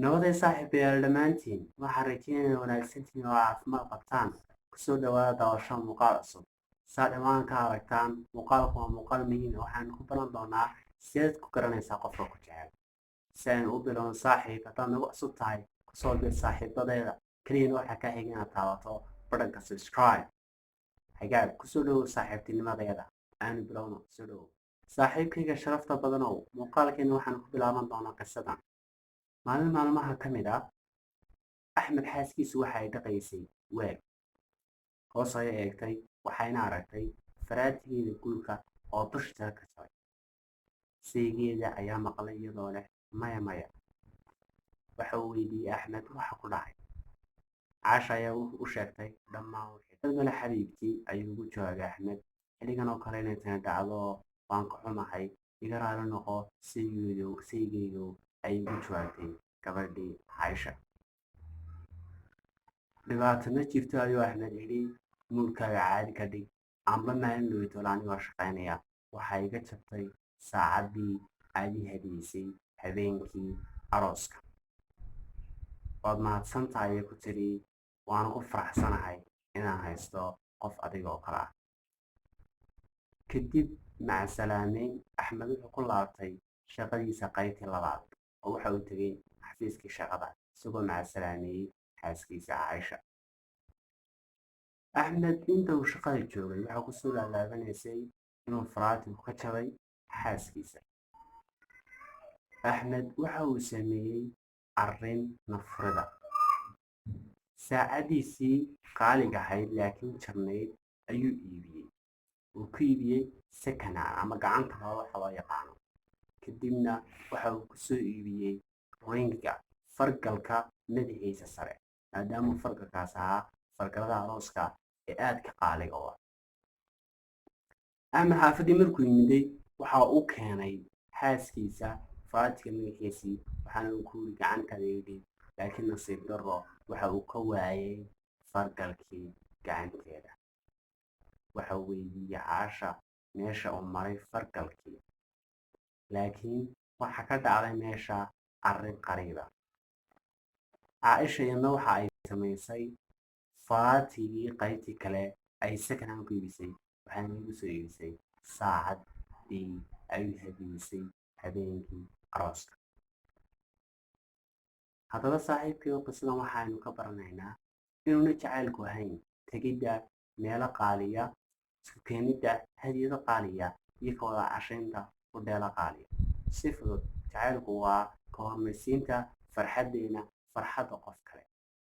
Nabaday saaxiibayaal dhammaantiin waxaan rajeynayaa wanaagsantiin oo caafimaad qabtaan kusoo dhawaada daawasho muuqaal cusub saa dhammaan ka aragtaan muuqaalku waa muuqaal muhiim ah waxaan ku baran doonaa sideed ku garanaysaa qofka ku jecel si aynu u bilowno saaxiib haddaad nagu cusub tahay kusoo bir saaxiibadeeda keliyana waxaa kaa xiga inaad taabato badhanka subscribe xagaag kusoo dhawow saaxiibtinimadeeda aanu bilowno kusoo dhawow saaxiibkayga sharafta badanow muuqaalkeena waxaan ku bilaaban doonaa qisadan maalin maalmaha ka mid ah axmed xaaskiisu waxa ay dhaqaysay weel hoos ayay eegtay waxayna aragtay faraatigeeda guurka oo dusha ka jaray saygeeda ayaa maqlay iyadoo leh maya maya waxa uu weydiiyey axmed waxa ku dhacay caasha ayaa u sheegtay dhammaan wixii male xabiibtii ayuu ugu jawaabay axmed xilligan oo kale inay tani dhacdo waan ka xumahay iga raali noqo saygeygu ayay ugu jawaabtay gabadhii caysha dhibaato ma jirto ayuu axmed yidhi muurkaaga caadi ka dhig amba maalin dhoweytoole anigoo shaqaynaya waxaa iga jabtay saacaddii aad ii hadiyeysay habeenkii arooska waad mahadsan tahay ayay ku tiri waan ku faraxsanahay inaan haysto qof adiga oo kale ah kadib macasalaameyn axmed wuxuu ku laabtay shaqadiisa qaybtii labaad oo waxa uu tegey xafiiskii shaqada isagoo macasalaameeyey xaaskiisa caysha axmed inta uu shaqada joogay waxaa kusoo laalaabanaysay inuu faraatigu ka jabay xaaskiisa axmed waxa uu sameeyey arrin nafrida saacaddiisii qaaliga ahayd laakiin jabnayd ayuu iibiyey uu ku iibiyey second hand ama gacanta loo waxa loo yaqaano kadibna waxa uu kusoo iibiyey ringa fargalka madaxiisa sare maadaamuu fargalkaas ahaa fargalada arooska ee aadka qaaliga u ah axmed xaafadii markuu yimiday waxa uu keenay xaaskiisa faraatiga magaxiisii waxaana uu ku yiri gacantaada idhi laakiin nasiib darro waxa uu ka waayay fargalkii gacanteeda waxa uu weydiiyey caasha meesha uu maray fargalkii laakiin waxa ka dhacday meesha arrin qariiba caaisha iyadna waxa ay samaysay faraatigii qaybtii kale ay second hand ku iibisay waxaana igu soo iibisay saacaddii ay hadiyeysay habeenkii arooska haddaba saaxiibkii qisadan waxaynu ka baranaynaa inuuna jacaylku ahayn tegidda meelo qaaliya isku keenidda hadiyado qaaliya iyo ka wada cashaynta udheelo qaaliya si fudud jacaylku waa ka hormaysiinta farxaddeena farxadda qof kale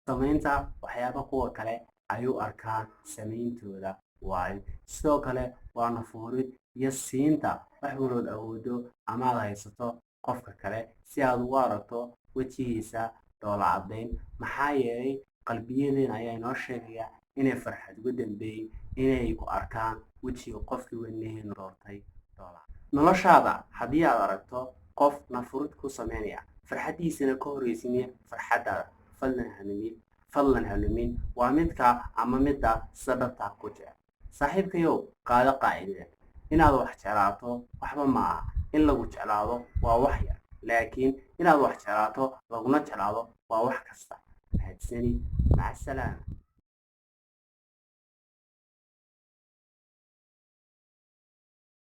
samaynta waxyaaba kuwa kale ayuu arkaa samayntooda waayo sidoo kale waa nafuurid iyo siinta wax walood awoodo amaad haysato qofka kale si aad ugu aragto wejigiisa dhoola caddayn maxaa yeelay qalbiyadeena ayaa inoo sheegaya inay farxad ugu dambeeyey inay ku arkaan wejiga qofkii wadnaheenu doortay dhoola noloshaada haddii aad aragto qof nafurid ku sameynaya farxaddiisana ka horreysinaya farxaddaada fadlan hanumin waa midka ama midda sida dhabtaa ku jecel saaxiibkayow qaado qaacidada inaad wax jeclaato waxba ma aha in lagu jeclaado waa wax yar laakiin inaad wax jeclaato laguna jeclaado waa wax kasta mahadsani maca salaama